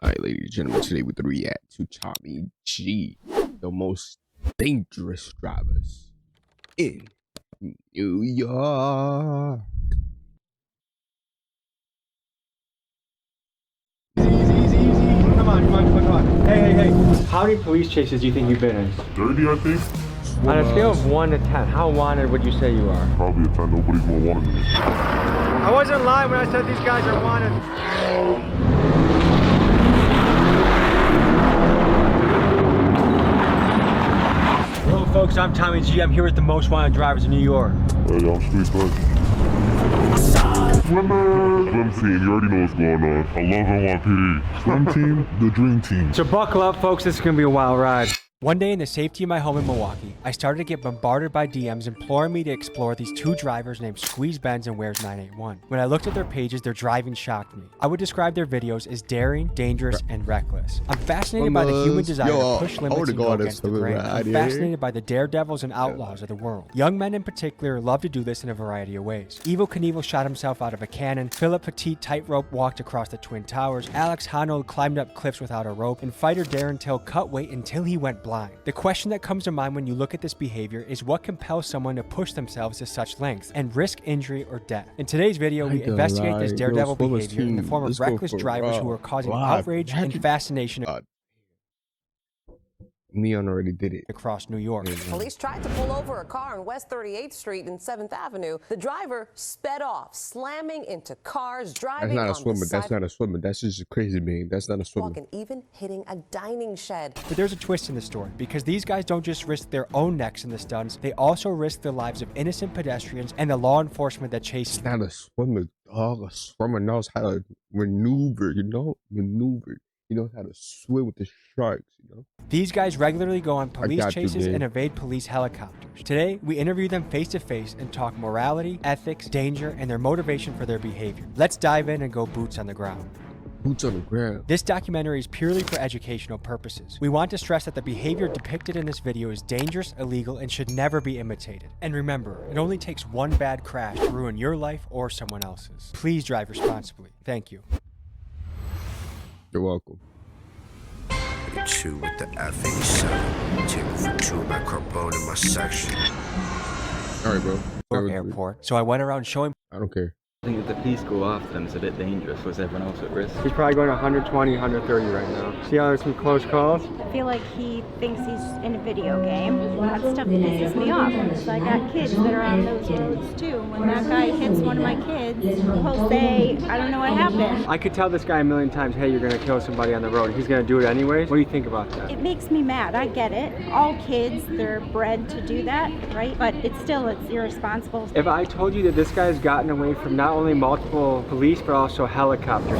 Alright, ladies and gentlemen, today we react to Tommy G, the most dangerous drivers in New York. Easy. Come on. Hey. How many police chases do you think you've been in? 30, I think. On a scale of 1 to 10, how wanted would you say you are? Probably a 10. Nobody's more wanted than me. I wasn't lying when I said these guys are wanted. Hello folks, I'm Tommy G. I'm here with the most wanted drivers in New York. Hey, I'm Street Clutch. Swim team, you already know what's going on. I love NYPD. Swim team, the dream team. So buckle up folks, this is gonna be a wild ride. One day in the safety of my home in Milwaukee, I started to get bombarded by DMs imploring me to explore these two drivers named Squeeze Benz and Where's 981. When I looked at their pages, their driving shocked me. I would describe their videos as daring, dangerous, and reckless. I'm fascinated by the human desire to push limits and go against the grain. I'm fascinated by the daredevils and outlaws of the world. Young men in particular love to do this in a variety of ways. Evel Knievel shot himself out of a cannon, Philip Petit tightrope walked across the Twin Towers, Alex Honnold climbed up cliffs without a rope, and fighter Darren Till cut weight until he went blind. The question that comes to mind when you look at this behavior is what compels someone to push themselves to such lengths and risk injury or death. In today's video, we investigate this daredevil behavior in the form of reckless drivers who are causing outrage and fascination Neon already did it across New York. Police tried to pull over a car on West 38th Street and 7th Avenue. The driver sped off, slamming into cars, driving That's not a swimmer. That's not a swimmer. That's just a crazy man. That's not a swimmer. And even hitting a dining shed. But there's a twist in the story because these guys don't just risk their own necks in the stunts, they also risk the lives of innocent pedestrians and the law enforcement that chases them. It's not a swimmer, dog. A swimmer knows how to maneuver, maneuver. He knows how to swim with the sharks, These guys regularly go on police chases and evade police helicopters. Today, we interview them face to face and talk morality, ethics, danger, and their motivation for their behavior. Let's dive in and go boots on the ground. Boots on the ground. This documentary is purely for educational purposes. We want to stress that the behavior depicted in this video is dangerous, illegal, and should never be imitated. And remember, it only takes one bad crash to ruin your life or someone else's. Please drive responsibly. Thank you. You're welcome. Two with the F87. Table for two, my carbone in my section. Alright, bro. Airport. So I went around showing. I don't care. I think if the police go after them, it's a bit dangerous. Was everyone else at risk? He's probably going 120, 130 right now. See how there's some close calls? I feel like he thinks he's in a video game. That stuff pisses me off. So I got kids that are on those roads too. When that guy hits one of my kids, he'll say, I don't know what happened. I could tell this guy a million times, hey, you're gonna kill somebody on the road. He's gonna do it anyways. What do you think about that? It makes me mad. I get it. All kids, they're bred to do that, right? But it's irresponsible. If I told you that this guy's gotten away from not only multiple police, but also helicopters.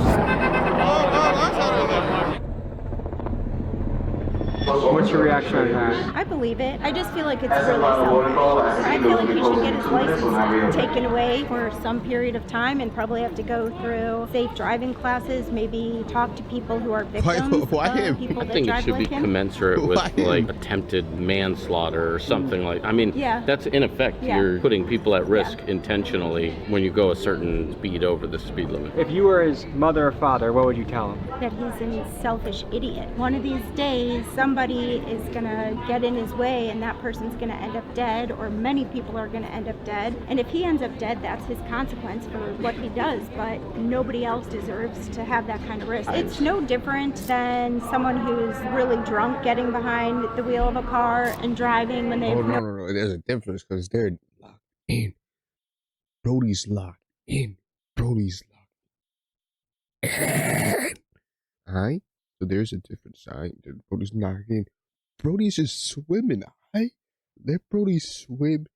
What's your reaction on that? I believe it. I just feel like it's really selfish. I feel like he should get his license taken away for some period of time and probably have to go through safe driving classes, maybe talk to people who are victims. Why people I think it should be commensurate with like attempted manslaughter or something like. I mean, that's in effect you're putting people at risk intentionally when you go a certain speed over the speed limit. If you were his mother or father, what would you tell him? That he's a selfish idiot. One of these days, somebody is gonna get in his way and that person's gonna end up dead, or many people are gonna end up dead. And if he ends up dead, that's his consequence for what he does, but nobody else deserves to have that kind of risk. It's no different than someone who's really drunk getting behind the wheel of a car and driving when they no. There's a difference because they're locked in. Brody's locked in. Brody's locked in. Alright? So there's a difference, alright? Brody's locked in. Brody's just swimming, alright? Let Brody swim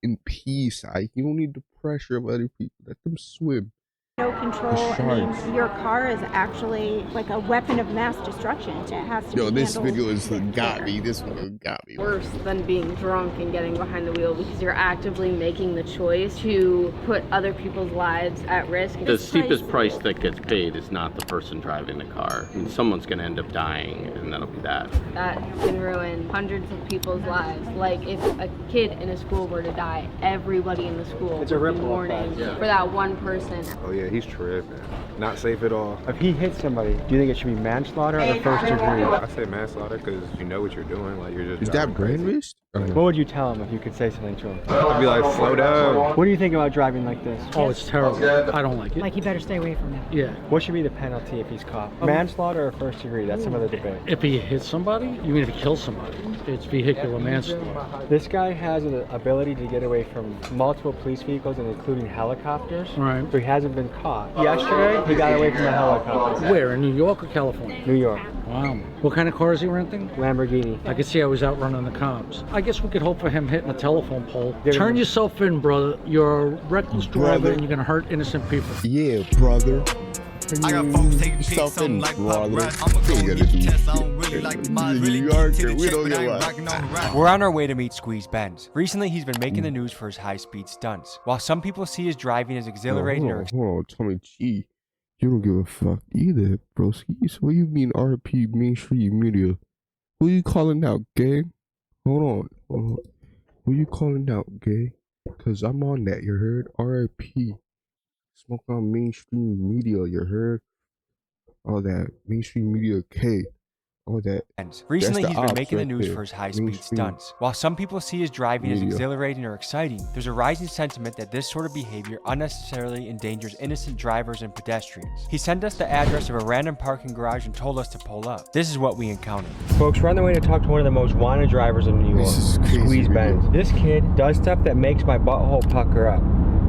in peace, alright? You don't need the pressure of other people. Let them swim. No control. I mean, your car is actually like a weapon of mass destruction. It has to be this handled video is got me. This one got me. Worse than being drunk and getting behind the wheel because you're actively making the choice to put other people's lives at risk. The steepest price that gets paid is not the person driving the car. I mean, someone's going to end up dying, and that'll be that. That can ruin hundreds of people's lives. Like if a kid in a school were to die, every everybody in the school it's a ripple mourning for that one person. Oh yeah, he's tripping. not safe at all. If he hits somebody, do you think it should be manslaughter or first degree? I say manslaughter because you know what you're doing. Like, you're just. Is that brandished? What would you tell him if you could say something to him? I'd be like, slow down. What do you think about driving like this? Oh, it's terrible. I don't like it. Like, you better stay away from it. Yeah. What should be the penalty if he's caught? Manslaughter or first degree? That's some other debate. If he hits somebody, you mean if he kills somebody? It's vehicular manslaughter. This guy has an ability to get away from multiple police vehicles, and including helicopters. Right. So he hasn't been caught. Yesterday, he got away from a helicopter. Where, in New York or California? New York. Wow. What kind of car is he renting? Lamborghini. I could see I was out running the comps. I guess we could hope for him hitting a telephone pole. Turn yourself in, brother. You're a reckless driver and you're going to hurt innocent people. Yeah, brother. I got folks taking pics, something like pop rap. I'ma go and get the test. I don't really like the body. Really get to the check, but I ain't rocking on the rap. We're on our way to meet Squeeze Benz. Recently, he's been making the news for his high-speed stunts. While some people see his driving as exhilarating or... Hold on, Tommy G. You don't give a fuck either, broski. So what you mean RP mainstream media? Who you calling out, gang? Hold on. Who you calling out, gang? Cause I'm on that, you heard? RIP. Smoke on mainstream media, you heard? All that. Mainstream media K. All that. Recently, he's been making the news for his high-speed stunts. While some people see his driving as exhilarating or exciting, there's a rising sentiment that this sort of behavior unnecessarily endangers innocent drivers and pedestrians. He sent us the address of a random parking garage and told us to pull up. This is what we encountered. Folks, we're on the way to talk to one of the most wanted drivers in New York. This is crazy, Squeeze Benz. This kid does stuff that makes my butthole pucker up.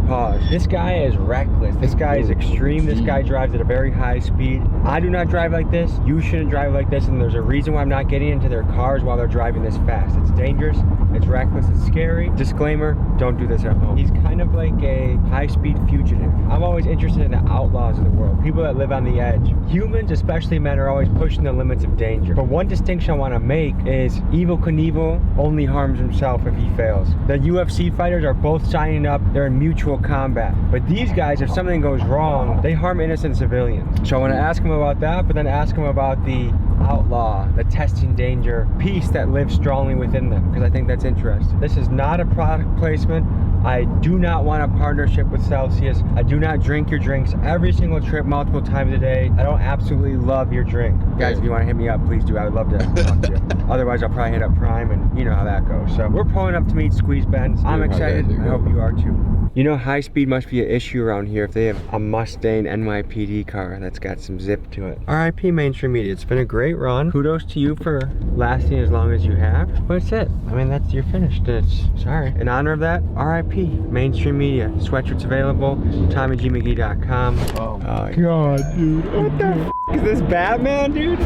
Pause. This guy is reckless. This guy is extreme. This guy drives at a very high speed. I do not drive like this. You shouldn't drive like this, and there's a reason why I'm not getting into their cars while they're driving this fast. It's dangerous. It's reckless. It's scary. Disclaimer, don't do this at home. He's kind of like a high-speed fugitive. I'm always interested in the outlaws of the world, people that live on the edge. Humans, especially men, are always pushing the limits of danger. But one distinction I want to make is Evel Knievel only harms himself if he fails. The UFC fighters are both signing up. They're in mutual combat. But these guys, if something goes wrong, they harm innocent civilians. So I want to ask him about that, but then ask him about the outlaw, the testing danger piece that lives strongly within them, because I think that's interesting. This is not a product placement. I do not want a partnership with Celsius. I do not drink your drinks every single trip multiple times a day. I don't absolutely love your drink. Guys, if you want to hit me up, please do. I would love to talk to you. Otherwise, I'll probably hit up Prime, and you know how that goes. So we're pulling up to meet Squeeze Benz. I'm excited. I hope you are too. You know, high speed must be an issue around here if they have a Mustang NYPD car that's got some zip to it. RIP Mainstream Media. It's been a great run. Kudos to you for lasting as long as you have. But it's it. I mean, you're finished. It's sorry. In honor of that, RIP Mainstream Media. Sweatshirts available. TommyGMcGee.com. Oh my god, dude. What the f is this, Batman, dude?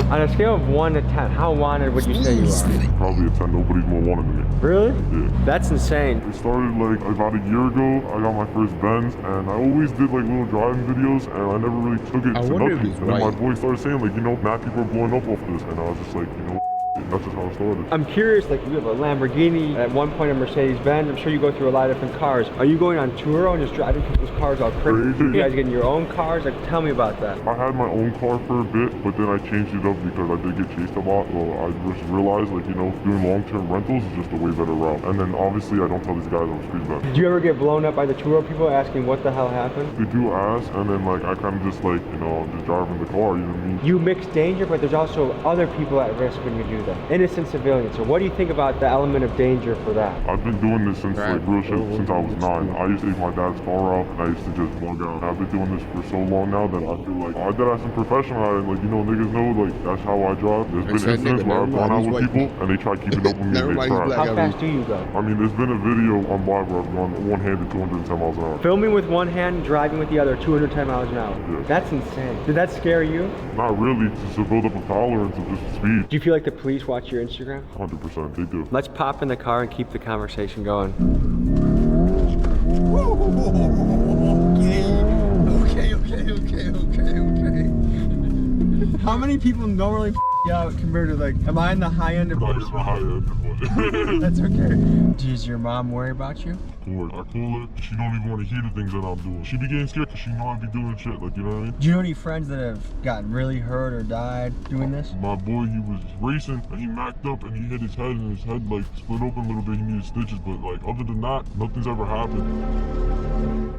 On a scale of 1 to 10, how wanted would you say you are? Probably a 10. Nobody's more wanted than me. Really? Yeah. That's insane. It started like about a year ago. I got my first Benz, and I always did like little driving videos, and I never really took it to nothing. And then my boy started saying like, you know, mad people are blowing up off this, and I was just like, you know, that's just how it started. I'm curious, like you have a Lamborghini, at one point a Mercedes-Benz. I'm sure you go through a lot of different cars. Are you going on tour and just driving people's cars all crazy? You guys getting your own cars? Like, tell me about that. I had my own car for a bit, but then I changed it up because I did get chased a lot. So I just realized, like, you know, doing long-term rentals is just a way better route. And then obviously I don't tell these guys I'm Squeeze Benz. Did you ever get blown up by the tour people asking what the hell happened? They do ask, and then like I kind of just like, you know, I'm just driving the car, you know what I mean? You mix danger, but there's also other people at risk when you do that. Innocent civilians. So what do you think about the element of danger for that? I've been doing this since like real shit since I was 9. I used to take my dad's car out and I used to just bug out. I've been doing this for so long now that I feel like I did have some professional at it. Like, you know, niggas know like that's how I drive. There's been incidents where I've gone out with people and they try keeping up with me and they crash. How fast do you go? I mean, there's been a video on live where I've gone one-handed 210 miles an hour. Filming with one hand, driving with the other 210 miles an hour. Yeah. That's insane. Did that scare you? Not really, just to build up a tolerance of just speed. Do you feel like the police watch your Instagram? 100%, they do. Let's pop in the car and keep the conversation going. Okay. How many people normally out compared to like, am I in the high end of No, you're the high end, but That's okay. Does your mom worry about you? Of course. I call her, she don't even want to hear the things that I'm doing. She be getting scared because she know I be doing shit, like, you know what I mean? Do you know any friends that have gotten really hurt or died doing this? My boy, he was racing and he macked up and he hit his head and his head like split open a little bit. He needed stitches, but like other than that, nothing's ever happened.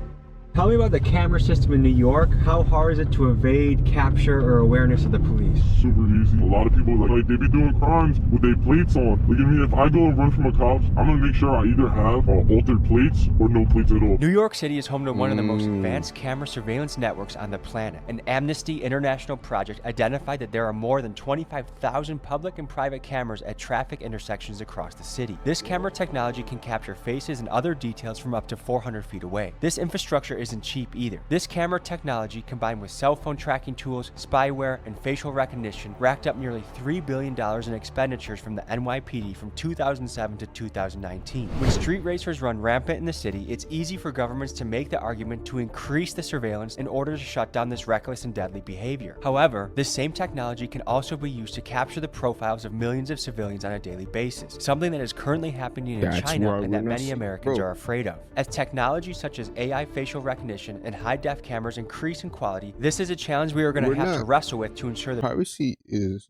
Tell me about the camera system in New York. How hard is it to evade capture or awareness of the police? Super easy. A lot of people like they be doing crimes with their plates on. Like, I mean, if I go and run from a cop, I'm gonna make sure I either have altered plates or no plates at all. New York City is home to one of the most advanced camera surveillance networks on the planet. An Amnesty International project identified that there are more than 25,000 public and private cameras at traffic intersections across the city. This camera technology can capture faces and other details from up to 400 feet away. This infrastructure isn't cheap either. This camera technology, combined with cell phone tracking tools, spyware, and facial recognition, racked up nearly $3 billion in expenditures from the NYPD from 2007 to 2019. When street racers run rampant in the city, it's easy for governments to make the argument to increase the surveillance in order to shut down this reckless and deadly behavior. However, this same technology can also be used to capture the profiles of millions of civilians on a daily basis, something that is currently happening in China and that many Americans are afraid of. As technology such as AI facial recognition and high-def cameras increase in quality, this is a challenge we are going to have to wrestle with to ensure that privacy is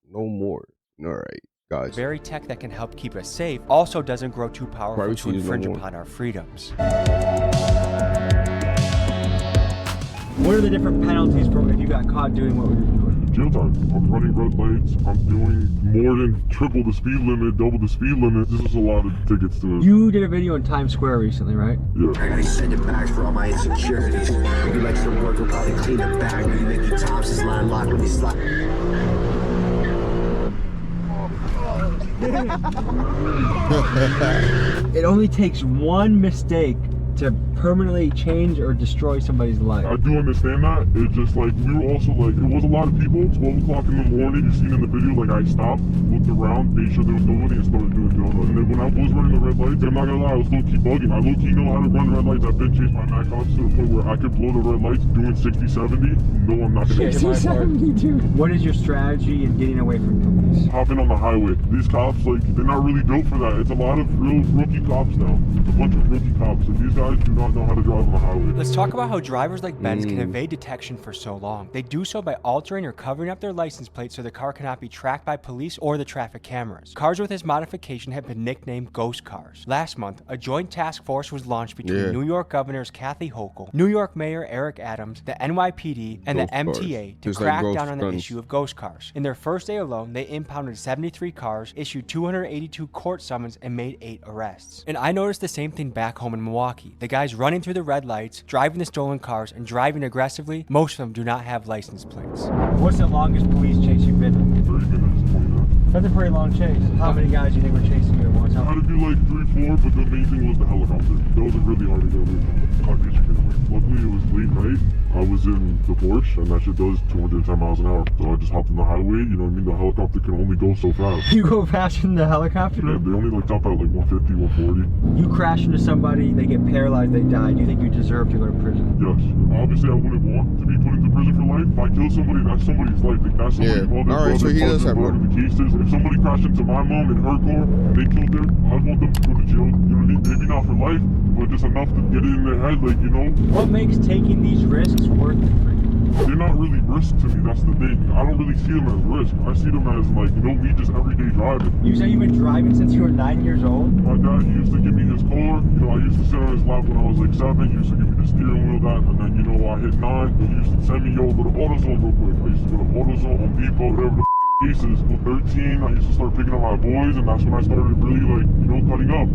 no more. All right, guys. The very tech that can help keep us safe also doesn't grow too powerful Privacy to infringe no more. upon our freedoms. What are the different penalties for if you got caught doing what we were doing? Jail time. I'm running red lights. I'm doing more than triple the speed limit, double the speed limit. This is a lot of tickets to it. You did a video in Times Square recently, right? Yeah. I gotta send it back for all my insecurities. Maybe like some work will probably clean it back. Maybe Mickey Thompson's line locked when he's locked. It only takes one mistake to permanently change or destroy somebody's life. I do understand that. It's just like, we were also like, there was a lot of people, 12 o'clock in the morning, you seen in the video, like I stopped, looked around, made sure there was nobody and started doing donuts. And then when I was running the red lights, I'm not gonna lie, I was low-key bugging. I low-key know how to run red lights. I've been chased by Mac cops to the point where I could blow the red lights doing 60, 70. No, I'm not gonna 60, 70, dude. What is your strategy in getting away from police? Hopping on the highway. These cops, like, they're not really built for that. It's a lot of real rookie cops now. It's a bunch of rookie cops, and these guys do not know how to drive on the highway. Let's talk about how drivers like Ben's can evade detection for so long. They do so by altering or covering up their license plate so the car cannot be tracked by police or the traffic cameras. Cars with this modification have been nicknamed ghost cars. Last month, a joint task force was launched between New York Governors Kathy Hochul, New York Mayor Eric Adams, the NYPD, and the MTA to crack down on the issue of ghost cars. In their first day alone, they impounded 73 cars, issued 282 court summons, and made 8 arrests. And I noticed the same thing back home in Milwaukee. The guys running through the red lights, driving the stolen cars, and driving aggressively, most of them do not have license plates. What's the longest police chase you've been in? 30 minutes, 20 minutes. That's a pretty long chase. How many guys do you think were chasing you at once? I had to do like 3, 4, but the main thing was the helicopter. That was really hard to get away from. Luckily, it was late night. I was in the Porsche, and that shit does 210 miles an hour. So I just hopped on the highway. You know what I mean? The helicopter can only go so fast. You go faster than the helicopter? Yeah, they only like top out like 150, 140. You crash into somebody, they get paralyzed, they die. Do you think you deserve to go to prison? Yes. Obviously, I wouldn't want to be put into prison for life. If I kill somebody, that's somebody's life. Like, that's somebody's mother, Alright, so he does have whatever the case is. If somebody crashed into my mom in her car and they killed her, I'd want them to go to jail. You know what I mean? Maybe not for life, but just enough to get it in their head, like, you know? What makes taking these risks worth it for you? They're not really risks to me, that's the thing. I don't really see them as risks. I see them as, like, you know, me just everyday driving. You say you've been driving since you were 9 years old? My dad used to give me his car. You know, I used to sit on his lap when I was like 7. He used to give me the steering wheel, that, and then, you know, I hit 9. He used to send me, yo, go to AutoZone real quick. I used to go to AutoZone, Home Depot, whatever the cases. At 13, I used to start picking up my boys, and that's when I started really, like, you know, cutting up.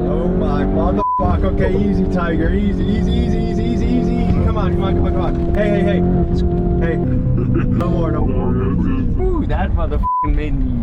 Oh my motherfucker. Okay, easy, Tiger. Easy, easy, easy, easy, easy, easy, easy. Come on, come on, come on, come on. Hey, hey, hey. Hey. No more, no more. Ooh, that motherfucking made me...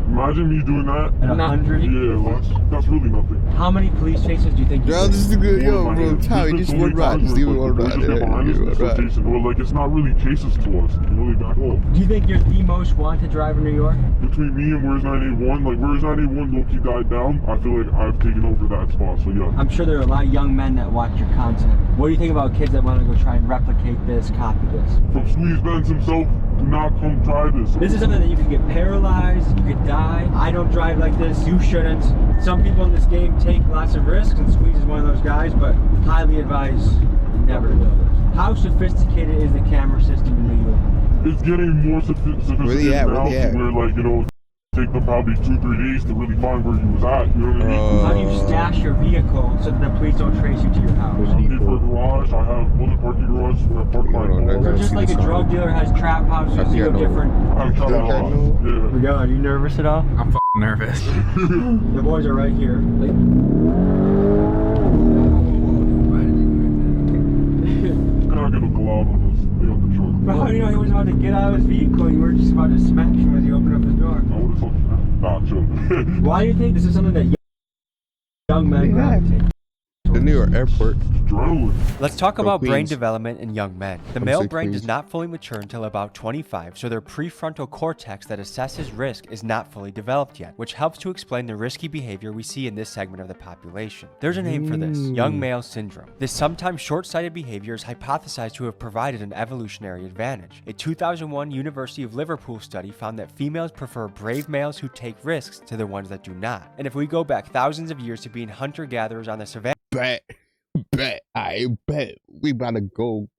Imagine me doing that. At 100? Yeah, that's really nothing. How many police chases do you think you Yo, this is good. Yo, bro, Tommy, just one ride. Just give me one ride. Well, like, it's not really chases to us. You know, they back home. Do you think you're the most wanted driver in New York? Between me and Where's 981, like, Where's 981 low-key died down, I feel like I've taken over that spot, so yeah. I'm sure there are a lot of young men that watch your content. What do you think about kids that want to go try and replicate this, copy this? From Squeeze Benz himself, Do not come try this. This is something that you could get paralyzed, you could die. I don't drive like this, you shouldn't. Some people in this game take lots of risks, and Squeeze is one of those guys, but highly advise never to do this. How sophisticated is the camera system in New York? It's getting more sophisticated now, to where, like, you know, take them probably 2-3 days to really find where you was at, you know what I mean? How do you stash your vehicle so that the police don't trace you to your house? I pay for a garage, I have other parking garages where I park my car. So just like a drug dealer has trap houses, you have different... I have trap houses, yeah. Miguel, are you nervous at all? I'm f***ing nervous. The boys are right here. Can I get a glove on this? But how do you know he was about to get out of his vehicle and you were just about to smash him as he opened up his door? I would have told you that. Nah, chill. Why do you think this is something that young men gravitate? The New York airport. Let's talk about brain Queens. development in young men. The male brain does not fully mature until about 25, so their prefrontal cortex that assesses risk is not fully developed yet, which helps to explain the risky behavior we see in this segment of the population. There's a name for this, young male syndrome. This sometimes short-sighted behavior is hypothesized to have provided an evolutionary advantage. A 2001 University of Liverpool study found that females prefer brave males who take risks to the ones that do not. And if we go back thousands of years to being hunter-gatherers on the savannah, I bet we about to go.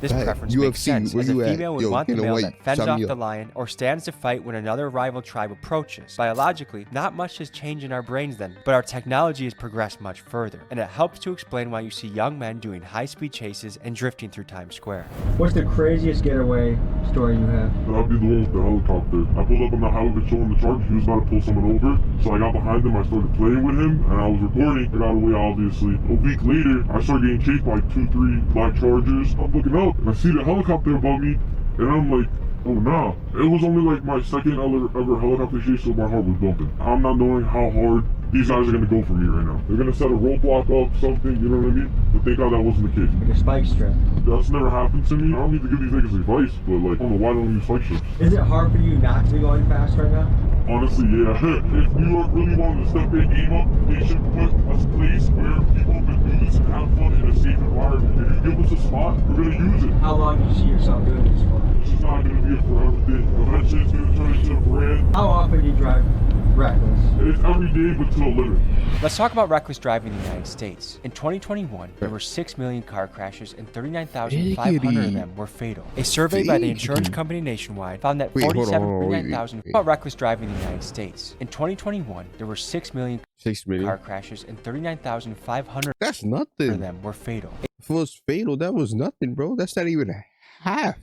This preference makes sense, as a female would want the male that fends off the lion or stands to fight when another rival tribe approaches. Biologically, not much has changed in our brains then, but our technology has progressed much further, and it helps to explain why you see young men doing high-speed chases and drifting through Times Square. What's the craziest getaway story you have? That'd be the one with the helicopter. I pulled up on the highway showing the charge. He was about to pull someone over, so I got behind him. I started playing with him, and I was recording. I got away, obviously. A week later, I started getting chased by 2-3 black Chargers. I'm looking up, and I see the helicopter above me, and I'm like, oh nah. It was only like my second ever helicopter chase, so my heart was bumping. I'm not knowing how hard these guys are gonna go for me right now. They're gonna set a roadblock up, something, you know what I mean? But thank God that wasn't the case. Like a spike strip. That's never happened to me. I don't need to give these niggas advice, but like, I don't know why they don't use spike strips. Is it hard for you not to be going fast right now? Honestly, yeah. If New York really wanted to step their game up, they should put a place where people can do this and have fun in a safe environment. If you give us a spot, we're gonna use it. How long do you see yourself doing this for? This is not gonna be a forever thing. Eventually it's gonna turn into a brand. How often do you drive reckless? It's every day, but to a limit. Let's talk about reckless driving in the United States. In 2021, there were 6 million car crashes and 39,500 of them were fatal. A survey by the insurance company Nationwide found that 39,000 about reckless driving in the United States. In 2021, there were 6 million car crashes and 39,500 That's nothing. of them were fatal. If it was fatal, that was nothing, bro. That's not even half.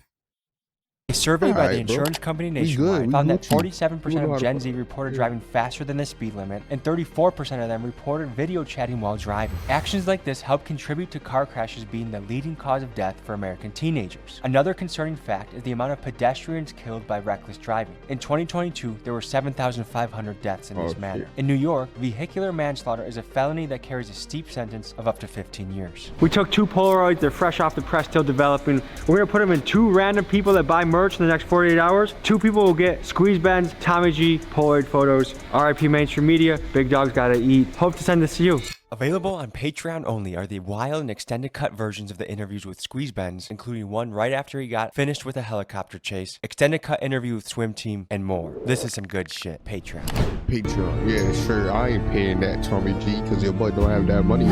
A survey by the insurance company Nationwide found that 47% of Gen Z reported driving faster than the speed limit, and 34% of them reported video chatting while driving. Actions like this help contribute to car crashes being the leading cause of death for American teenagers. Another concerning fact is the amount of pedestrians killed by reckless driving. In 2022, there were 7,500 deaths in this manner. In New York, vehicular manslaughter is a felony that carries a steep sentence of up to 15 years. We took 2 Polaroids, they're fresh off the press, still developing. We're gonna put them in 2 random people that buy merch in the next 48 hours. 2 people will get Squeeze Benz, Tommy G, Polaroid photos. RIP Mainstream Media, Big Dog's Gotta Eat. Hope to send this to you. Available on Patreon only are the wild and extended cut versions of the interviews with Squeeze Benz, including one right after he got finished with a helicopter chase, extended cut interview with Swim Team, and more. This is some good shit. Patreon. Patreon. Yeah, sure. I ain't paying that, Tommy G, because your boy don't have that money.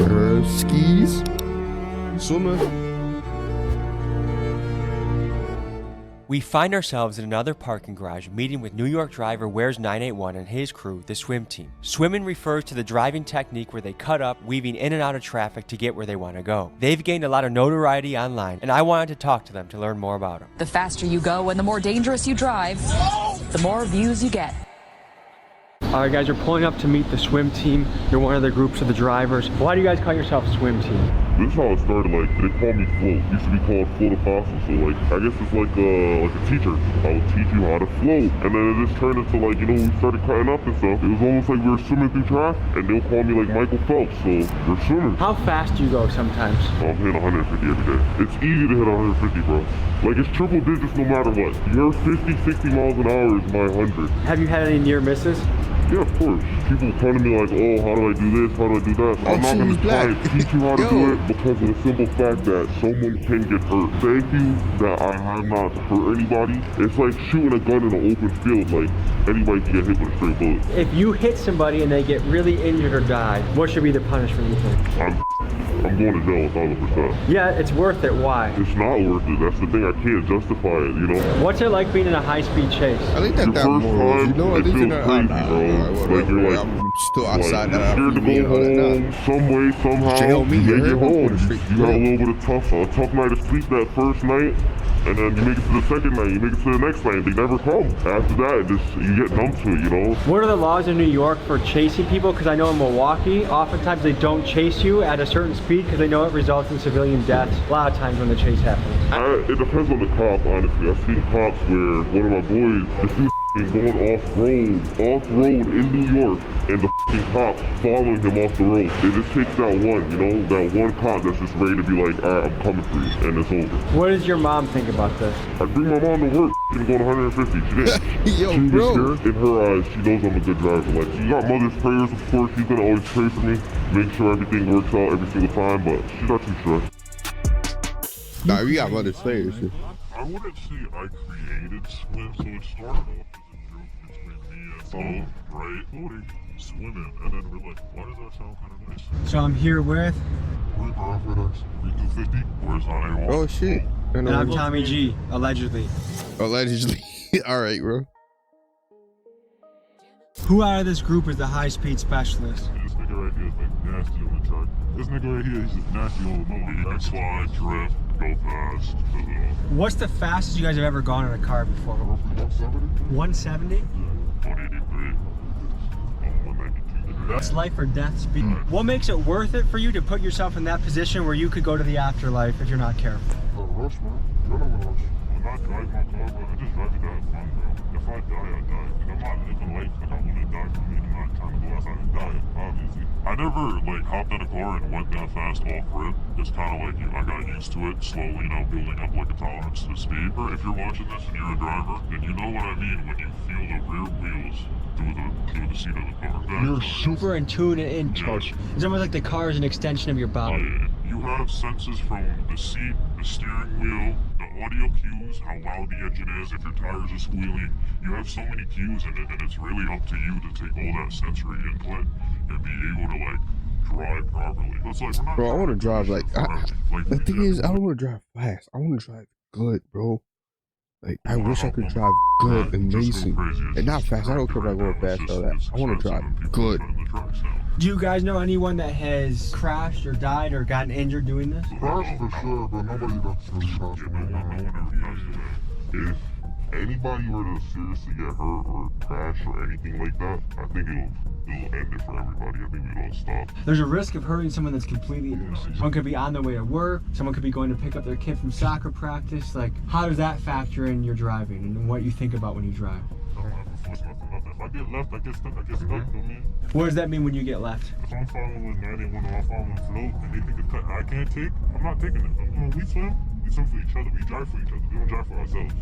Skis. Swimmer. We find ourselves in another parking garage meeting with New York driver Where's 981 and his crew, the Swim Team. Swimming refers to the driving technique where they cut up, weaving in and out of traffic to get where they want to go. They've gained a lot of notoriety online, and I wanted to talk to them to learn more about them. The faster you go and the more dangerous you drive, the more views you get. Alright guys, you're pulling up to meet the Swim Team. You're one of the groups of the drivers. Why do you guys call yourself Swim Team? This is how it started. Like, they call me Float. Used to be called Float Apostle. So like, I guess it's like a teacher. I would teach you how to float. And then it just turned into like, you know, we started cutting up and stuff. It was almost like we were swimming through traffic, and they'll call me like Michael Phelps. So we're swimming. How fast do you go sometimes? I'm hitting 150 every day. It's easy to hit 150, bro. Like, it's triple digits no matter what. Your 50, 60 miles an hour is my 100. Have you had any near misses? Yeah, of course. People come to me like, oh, how do I do this? How do I do that? I'm not going to try and teach you how to do it because of the simple fact that someone can get hurt. Thank you that I have not hurt anybody. It's like shooting a gun in an open field. Like, anybody can get hit with a straight bullet. If you hit somebody and they get really injured or die, what should be the punishment, you think? I'm going to jail 1,000%. Yeah, it's worth it. Why? It's not worth it. That's the thing. I can't justify it, you know? What's it like being in a high-speed chase? I think that more, you know, it feels crazy, bro. Like, you're like, I'm still outside like, you're scared to go home some way, somehow. Jail me, you make you're it home. home. You had a little bit of a tough night of sleep that first night. And then you make it to the second night, you make it to the next night, they never come. After that, you get numb to it, you know? What are the laws in New York for chasing people? Because I know in Milwaukee, oftentimes they don't chase you at a certain speed because they know it results in civilian deaths a lot of times when the chase happens. It depends on the cop, honestly. I've seen cops where one of my boys, this dude going off-road in New York, and the cops following him off the road. It just takes that one, you know, that one cop that's just ready to be like, all right, I'm coming for you, and it's over. What does your mom think about this? I bring my mom to work, she's going 150. She didn't. Yo, she bro. was scared. In her eyes, she knows I'm a good driver. Like, she got mother's prayers, of course. She's gonna always pray for me, make sure everything works out every single time, but she's not too stressed. Nah, we got mother's prayers. I wouldn't say I created swim, so it started off as a joke between me and right? Floating, swimming, and then we're like, why does that sound kind of nice? So I'm here with... We're going for this. 250. Where's 981? Oh, shit. And I'm Tommy G, allegedly. Allegedly. All right, bro. Who out of this group is the high-speed specialist? This nigga right here is like nasty on the track. This nigga right here, he's just nasty on the motor. He can slide, drift, go fast. What's the fastest you guys have ever gone in a car before? 170? 170? Yeah, 183. 192. That's life or death speed. What makes it worth it for you to put yourself in that position where you could go to the afterlife if you're not careful? Rush, man. You're not gonna rush. I'm not driving my car, but I just drive it to have fun, bro. If I die, I die. And I'm not living life like I want to die for me. I'm not trying to go outside and die, obviously. I never, like, hopped in a car and went that fast off rip. It's kind of like, I got used to it, slowly, you know, building up, like, a tolerance to the speed. If you're watching this and you're a driver, then you know what I mean when you feel the rear wheels through the seat of the car. You're super in tune and in touch. It's almost like the car is an extension of your body. You have senses from the seat, the steering wheel, the audio cues, how loud the engine is, if your tires are squealing. You have so many cues in it, and it's really up to you to take all that sensory input and be able to, like, drive properly. It's like, we're not bro, I want to drive like the thing is, I don't want to drive fast. I want to drive good, bro. Like, I wish I could drive good, amazing, and not fast. I don't care about going fast or that. I want to drive good. Do you guys know anyone that has crashed or died or gotten injured doing this? Crashed for sure, but nobody that's really crashed. If anybody were to seriously get hurt or crash or anything like that, I think it'll end it for everybody. I think it'll stop. There's a risk of hurting someone that's completely innocent. Someone could be on their way to work. Someone could be going to pick up their kid from soccer practice. Like, how does that factor in your driving and what you think about when you drive? I don't have to force nothing. If I get left, I get stuck. What does that mean when you get left? If I'm following 91 or I'm following float and they think it's cut I can't take, I'm not taking it. We swim for each other. We drive for each other. We don't drive for ourselves.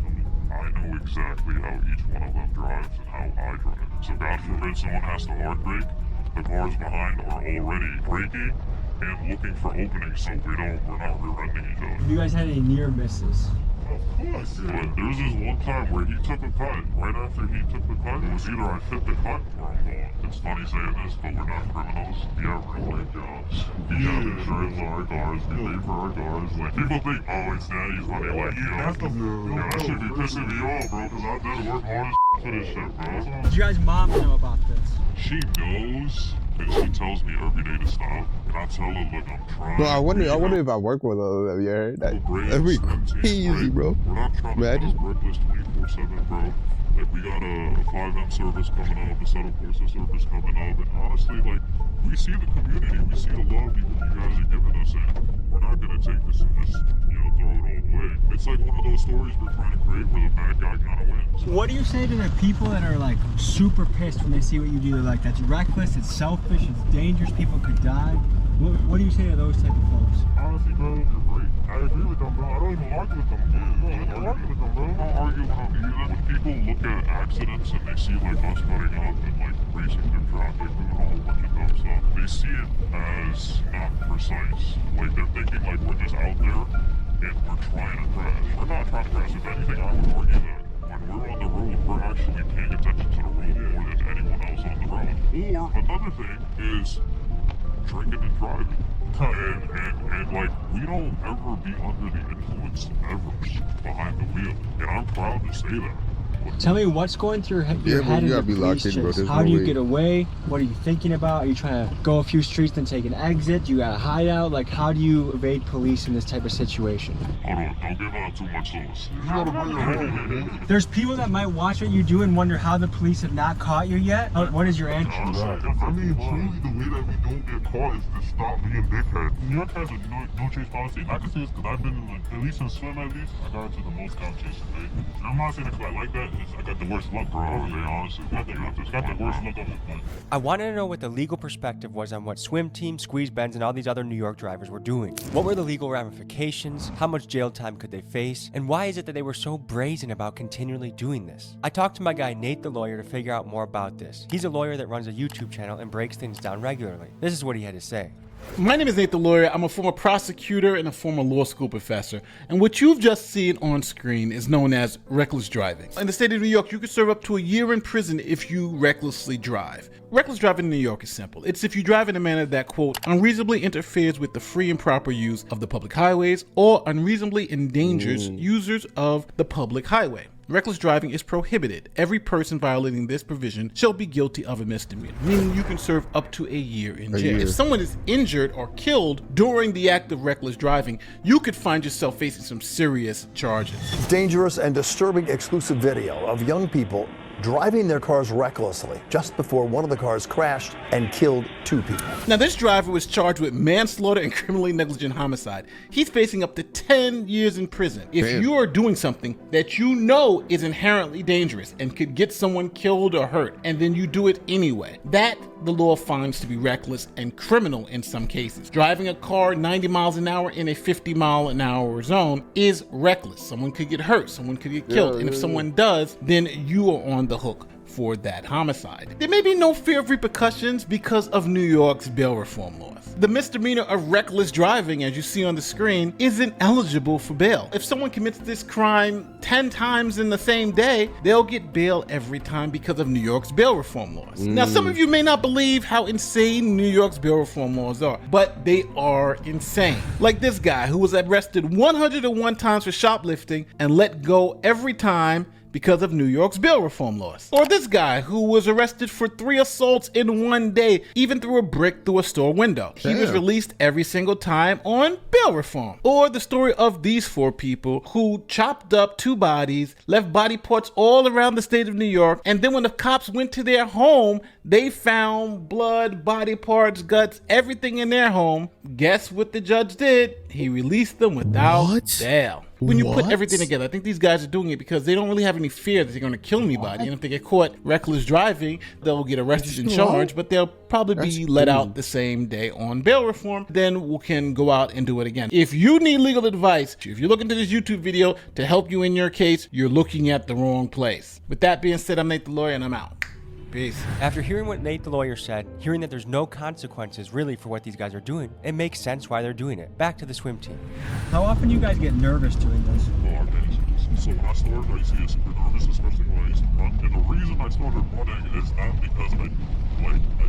I know exactly how each one of them drives and how I drive. So God forbid someone has to hard brake, the cars behind are already braking and looking for openings so we're not rear-ending each other. Have you guys had any near misses? Of course. But there was this one time where he took a cut. Right after he took the cut, it was either I fit the cut or I'm gone. It's funny saying this, but we're not criminals. We have real-life jobs. We have insurance on our cars. We pay for our cars. Like, people think, oh, it's daddy's money. Like, that should be pissing me off, bro, because I did work hard as for this shit, bro. Did you guys' mom know about this? She knows, and she tells me every day to stop. And I tell her, look, I'm trying. Bro, I wonder if I work with her. Have you heard that? That'd be crazy, bro. We're not trying to be reckless 24/7, bro. Like, we got a 5M service coming up, a Settle Course service coming up, and honestly, like, we see the community, we see the love people you guys are giving us, and we're not gonna take this and just, you know, throw it all away. It's like one of those stories we're trying to create where the bad guy kind of wins. What do you say to the people that are, like, super pissed when they see what you do? They're like, that's reckless, it's selfish, it's dangerous, people could die. What do you say to those type of folks? Honestly, bro, you're great. I agree with them, bro. I don't even argue with them. I don't argue with them, bro. I don't argue with them either. When people look at accidents and they see, like, us cutting up and, like, racing through traffic, doing a whole bunch of dumb stuff. They see it as not precise. Like, they're thinking like we're just out there and we're trying to crash. We're not trying to crash. If anything, I would argue that when we're on the road, we're actually paying attention to the road more than anyone else on the road. Or another thing is drinking and driving. And like, we don't ever be under the influence ever behind the wheel. And I'm proud to say that. Tell me what's going through your head in the police chase. How do you get away? What are you thinking about? Are you trying to go a few streets then take an exit? Do you got a hideout? Like, how do you evade police in this type of situation? Hold on, don't give out too much sauce. There's people that might watch what you do and wonder how the police have not caught you yet. What is your answer? I mean, truly the way that we don't get caught is to stop being dickheads. New York has a no chase policy. I can say this because I've been in, like, at least in swim at least, I got into the most count chases, right? And I'm not saying it because I like that. I got the worst luck, bro. I'll be honest. Got the worst luck of it. I wanted to know what the legal perspective was on what swim team, squeeze Benz, and all these other New York drivers were doing. What were the legal ramifications? How much jail time could they face? And why is it that they were so brazen about continually doing this? I talked to my guy Nate the lawyer to figure out more about this. He's a lawyer that runs a YouTube channel and breaks things down regularly. This is what he had to say. My name is Nate the Lawyer. I'm a former prosecutor and a former law school professor. And what you've just seen on screen is known as reckless driving. In the state of New York, you could serve up to a year in prison if you recklessly drive. Reckless driving in New York is simple. It's if you drive in a manner that, quote, unreasonably interferes with the free and proper use of the public highways or unreasonably endangers users of the public highway. Reckless driving is prohibited. Every person violating this provision shall be guilty of a misdemeanor, meaning you can serve up to a year in jail. If someone is injured or killed during the act of reckless driving, you could find yourself facing some serious charges. Dangerous and disturbing exclusive video of young people driving their cars recklessly just before one of the cars crashed and killed 2 people. Now, this driver was charged with manslaughter and criminally negligent homicide. He's facing up to 10 years in prison. If you are doing something that you know is inherently dangerous and could get someone killed or hurt, and then you do it anyway, that the law finds to be reckless and criminal in some cases. Driving a car 90 miles an hour in a 50-mile-an-hour zone is reckless. Someone could get hurt, someone could get killed, and if someone does, then you are on the hook for that homicide. There may be no fear of repercussions because of New York's bail reform laws. The misdemeanor of reckless driving, as you see on the screen, isn't eligible for bail. If someone commits this crime 10 times in the same day, they'll get bail every time because of New York's bail reform laws. Now, some of you may not believe how insane New York's bail reform laws are, but they are insane. Like this guy who was arrested 101 times for shoplifting and let go every time because of New York's bail reform laws. Or this guy who was arrested for 3 assaults in one day, even threw a brick through a store window. He was released every single time on bail reform. Or the story of these 4 people who chopped up 2 bodies, left body parts all around the state of New York, and then when the cops went to their home, they found blood, body parts, guts, everything in their home. Guess what the judge did? He released them without bail. When you put everything together, I think these guys are doing it because they don't really have any fear that they're going to kill anybody. And if they get caught reckless driving, they'll get arrested and charged, but they'll probably be let out the same day on bail reform. Then we can go out and do it again. If you need legal advice, if you're looking to this YouTube video to help you in your case, you're looking at the wrong place. With that being said, I'm Nate the Lawyer and I'm out. Peace. After hearing what Nate the lawyer said, hearing that there's no consequences really for what these guys are doing, it makes sense why they're doing it. Back to the swim team. How often do you guys get nervous doing this? So when I started, I used to get super nervous, especially when I used to run. And the reason I started running is not because I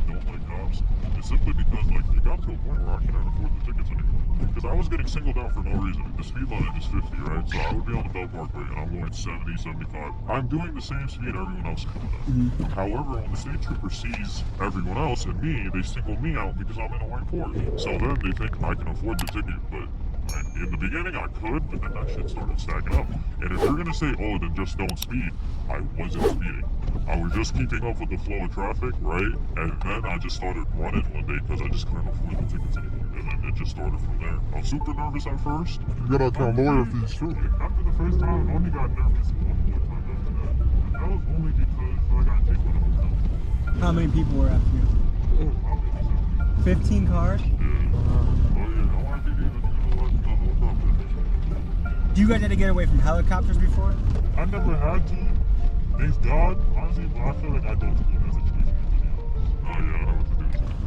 don't like cops. It's simply because it got to a point where I couldn't afford the tickets anymore. Because I was getting singled out for no reason. The speed limit is 50, right? So I would be on the Bell Parkway and I'm going 70, 75. I'm doing the same speed everyone else is coming at. However, when the state trooper sees everyone else and me, they single me out because I'm in a white Porsche. So then they think I can afford the ticket, but in the beginning I could, but then that shit started stacking up. And if you're gonna say, oh, then just don't speed, I wasn't speeding. I was just keeping up with the flow of traffic, right? And then I just started running one day because I just couldn't afford the tickets anymore. And then it just started from there. I was super nervous at first. You gotta tell lawyer fees too. After the first time, I only got nervous one more time after that. And that was only because I got taken to the hotel. How many people were after you? 15 cars? Do you guys had to get away from helicopters before? I never had to. Thanks God. Honestly, but I feel like I don't do that situation.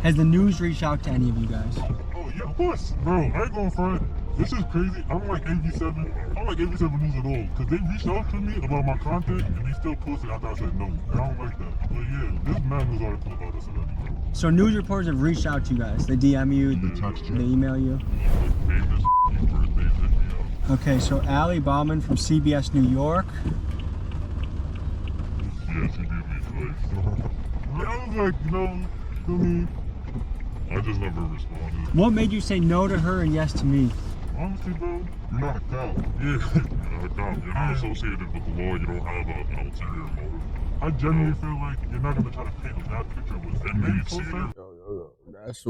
Has the news reached out to any of you guys? Oh yeah, of course, bro. I ain't going front. This is crazy. I'm like 87. I'm like 87 News at all. Because they reached out to me about my content and they still posted after I said no. I don't like that. But yeah, there's mad news articles about us already. So news reporters have reached out to you guys. They DM you, They text you. they email you. Famous birthdays hit me up. Okay, so Ali Bauman from CBS New York. Yeah, she did me twice. I was like, no, to me. I just never responded. What made you say no to her and yes to me? Honestly, bro, you're not a cop. Yeah, you're not a cop. You're not associated with the law. You don't have an ulterior motive. I genuinely feel like you're not gonna try to paint a bad picture with it. Maybe closer. That's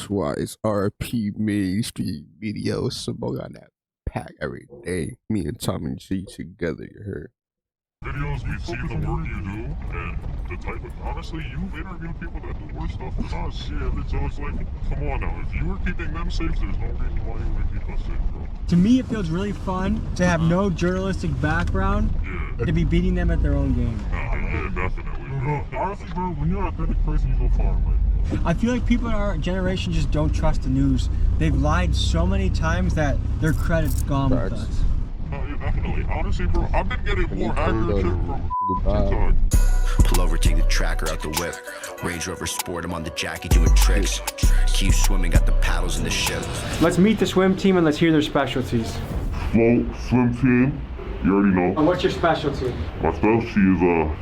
why. It's RP mainstream videos. Smoke on that pack every day. Me and Tommy G together, you heard? Videos, we see the work you do, and the type of, honestly, you've interviewed people that do worse stuff than us. Yeah, so it's like, come on now, if you were keeping them safe, there's no reason why you wouldn't keep us safe, bro. To me, it feels really fun to have no journalistic background to be beating them at their own game. Yeah, definitely. Bro, honestly, bro, when you're an authentic person, you go far, man. I feel like people in our generation just don't trust the news. They've lied so many times that their credit's gone with us. No, yeah, definitely. Honestly, bro, I've been getting more accurate shit from TikTok. Pull over, take the tracker out the whip. Range Rover Sport, I'm on the Jackie doing tricks. Keep swimming, got the paddles in the ship. Let's meet the swim team and let's hear their specialties. Float, swim team, you already know. And what's your specialty? My specialty is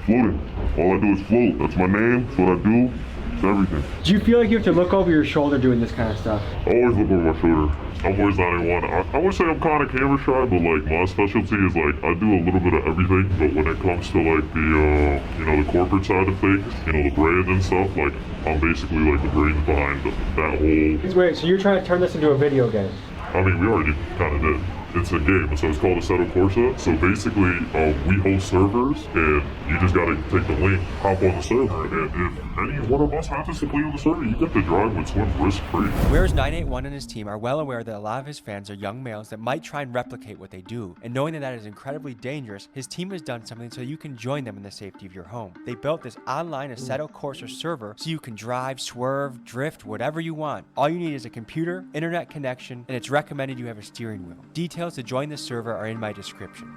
floating. All I do is float. That's my name, that's what I do, it's everything. Do you feel like you have to look over your shoulder doing this kind of stuff? I always look over my shoulder. I'm always not anyone. I would say I'm kind of camera shy, but like my specialty is like I do a little bit of everything. But when it comes to like the you know, the corporate side of things, you know, the brand and stuff, like I'm basically like the brains behind that whole. Wait, so you're trying to turn this into a video game? I mean, we already kind of did. It's a game, so it's called Assetto Corsa. So basically, we host servers, and you just gotta take the link, hop on the server, and if any one of us happens to play on the server, you get to drive with swim risk-free. Whereas 981 and his team are well aware that a lot of his fans are young males that might try and replicate what they do, and knowing that that is incredibly dangerous, his team has done something so you can join them in the safety of your home. They built this online Assetto Corsa server so you can drive, swerve, drift, whatever you want. All you need is a computer, internet connection, and it's recommended you have a steering wheel. Details to join the server are in my description.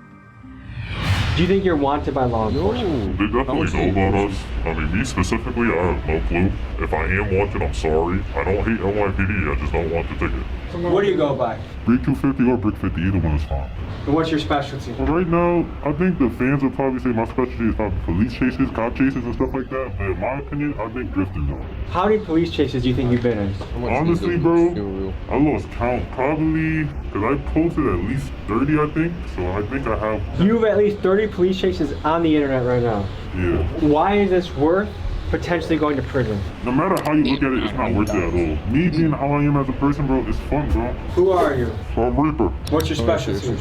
Do you think you're wanted by law enforcement? They definitely know about us. I mean, me specifically, I have no clue. If I am wanted, I'm sorry. I don't hate NYPD, I just don't want the ticket. What do you go by? Brick 250 or Brick 50, either one is fine. And what's your specialty? Well, right now, I think the fans would probably say my specialty is probably police chases, cop chases, and stuff like that. But in my opinion, I think drifting though. How many police chases do you think you've been in? Honestly, bro, I lost count. Probably, because I posted at least 30, I think. So I think I have. You have at least 30 police chases on the internet right now. Yeah. Why is this worth potentially going to prison? No matter how you look at it, it's not worth it at all. Me being how I am as a person, bro, it's fun, bro. Who are you? So I'm Reaper. What's your specialty?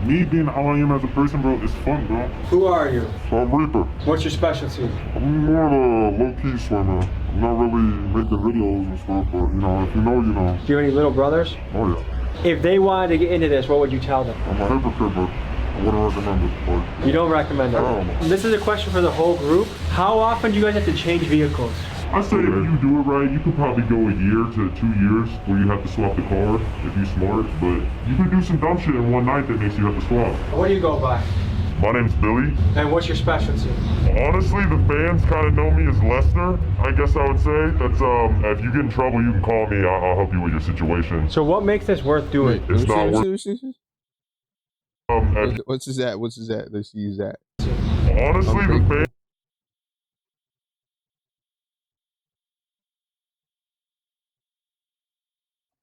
Me being how I am as a person, bro, it's fun, bro. Who are you? So I'm Reaper. What's your specialty? I'm more of a low-key swimmer. I'm not really making videos and stuff, but you know, if you know, you know. Do you have any little brothers? Oh yeah. If they wanted to get into this, what would you tell them? I'm a hypocrite, but I wouldn't recommend it. But you don't recommend it? No. This is a question for the whole group. How often do you guys have to change vehicles? I say if you do it right, you could probably go a year to 2 years where you have to swap the car if you're smart. But you could do some dumb shit in one night that makes you have to swap. What do you go by? My name's Billy. And what's your specialty? Honestly, the fans kind of know me as Lester, I guess I would say. That's if you get in trouble, you can call me. I'll help you with your situation. So what makes this worth doing? It's not worth. What's his at? What's his at? Let's use that. Honestly, the fans.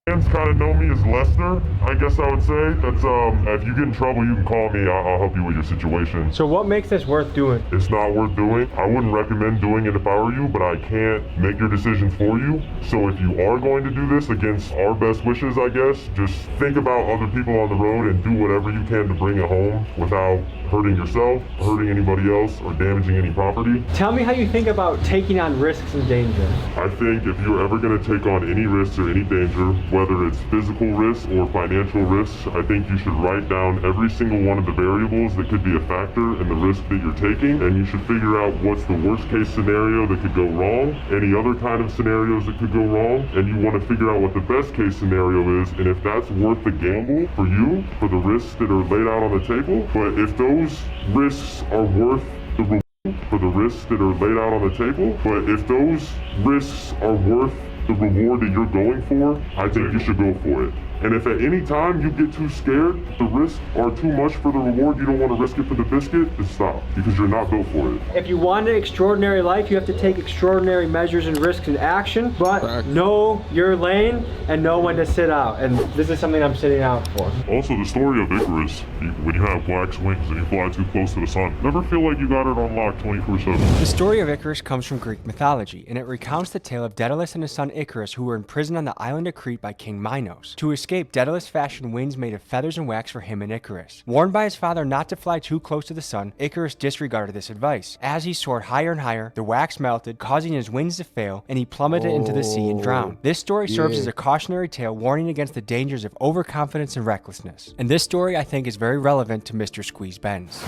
Fans kind of know me as Lester, I guess I would say. That's if you get in trouble, you can call me. I'll help you with your situation. So what makes this worth doing? It's not worth doing. I wouldn't recommend doing it if I were you, but I can't make your decision for you. So if you are going to do this against our best wishes, I guess, just think about other people on the road and do whatever you can to bring it home without hurting yourself, hurting anybody else, or damaging any property. Tell me how you think about taking on risks and danger. I think if you're ever going to take on any risks or any danger, whether it's physical risks or financial risks, I think you should write down every single one of the variables that could be a factor in the risk that you're taking, and you should figure out what's the worst case scenario that could go wrong, any other kind of scenarios that could go wrong, and you want to figure out what the best case scenario is, and if that's worth the gamble for you, for the risks that are laid out on the table. But if those risks are worth the reward for the risks that are laid out on the table, but if those risks are worth the reward that you're going for, I think you should go for it. And if at any time you get too scared, the risks are too much for the reward, you don't want to risk it for the biscuit, then stop, because you're not built for it. If you want an extraordinary life, you have to take extraordinary measures and risks in action, but know your lane and know when to sit out. And this is something I'm sitting out for. Also, the story of Icarus, when you have black wings and you fly too close to the sun, never feel like you got it on lock 24/7. The story of Icarus comes from Greek mythology, and it recounts the tale of Daedalus and his son Icarus, who were imprisoned on the island of Crete by King Minos. To escape, Daedalus fashioned wings made of feathers and wax for him and Icarus. Warned by his father not to fly too close to the sun, Icarus disregarded this advice. As he soared higher and higher, the wax melted, causing his wings to fail, and he plummeted into the sea and drowned. This story serves as a cautionary tale warning against the dangers of overconfidence and recklessness. And this story, I think, is very relevant to Mr. Squeeze Benz.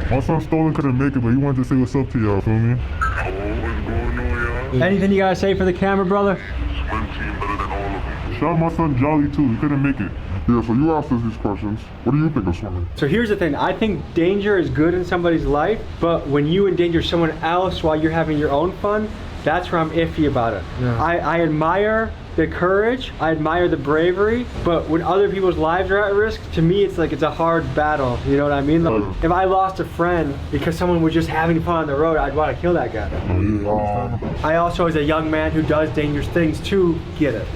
My son Stolen couldn't make it, but he wanted to say what's up to y'all, feel me? Anything you gotta say for the camera, brother? Shout out my son Jolly too, he couldn't make it. Yeah, so you asked us these questions. What do you think of swimming? So here's the thing, I think danger is good in somebody's life, but when you endanger someone else while you're having your own fun, that's where I'm iffy about it. Yeah. I admire the courage, I admire the bravery, but when other people's lives are at risk, to me it's like it's a hard battle, you know what I mean? Like, if I lost a friend because someone was just having fun on the road, I'd want to kill that guy. I also, as a young man who does dangerous things too, get it.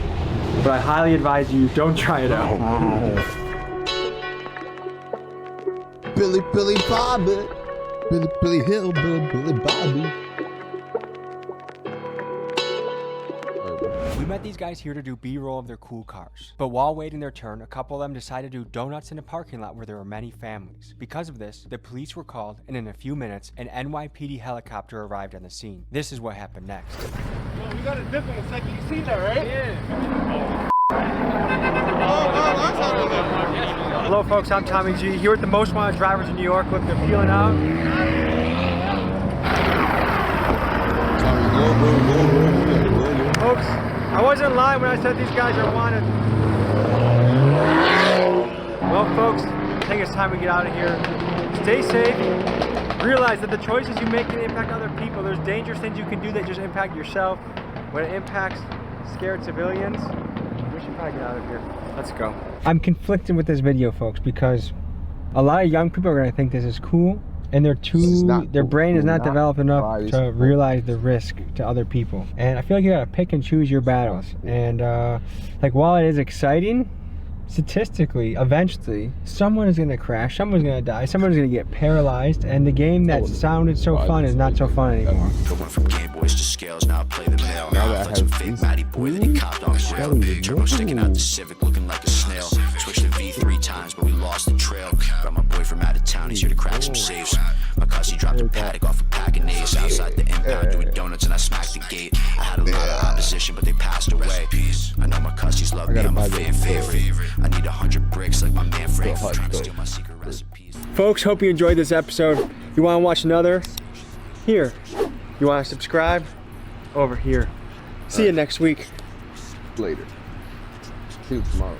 But I highly advise you, don't try it out. Billy Bobby. Billy Hill, Billy Bobby. We met these guys here to do B-roll of their cool cars. But while waiting their turn, a couple of them decided to do donuts in a parking lot where there were many families. Because of this, the police were called, and in a few minutes, an NYPD helicopter arrived on the scene. This is what happened next. Well, we got a dip in a second. You seen that, right? Yeah. Hello folks, I'm Tommy G, here with the most wanted drivers in New York. Look, they're peeling out. Folks, I wasn't lying when I said these guys are wanted. Well folks, I think it's time we get out of here. Stay safe. Realize that the choices you make can impact other people. There's dangerous things you can do that just impact yourself. When it impacts scared civilians, we should probably get out of here. Let's go. I'm conflicted with this video, folks, because a lot of young people are going to think this is cool, and their brain is not developed enough to realize the risk to other people. And I feel like you got to pick and choose your battles. And like, while it is exciting, statistically, eventually, someone is going to crash, someone's going to die, someone's going to get paralyzed, and the game that sounded so fun is not so fun anymore. Going from Game Boys to scales, now I play the mail. Like some fake Matty boy that he copped on his rail. Turbo sticking out the Civic looking like a snail. Switched to V3 times, but we lost the trail. Got my boy from out of town, he's here to crack some safes. My cuss, he dropped a paddock off a pack of nays. Outside the impound doing donuts, and I smacked the gate. I had a lot of opposition, but they passed away. I know my cussies love me, I'm a fan favorite. I need 100 bricks like my man Frank for trying to steal my secret recipes. Folks, hope you enjoyed this episode. You want to watch another? Here. You want to subscribe? Over here. See you next week. Later. See you tomorrow.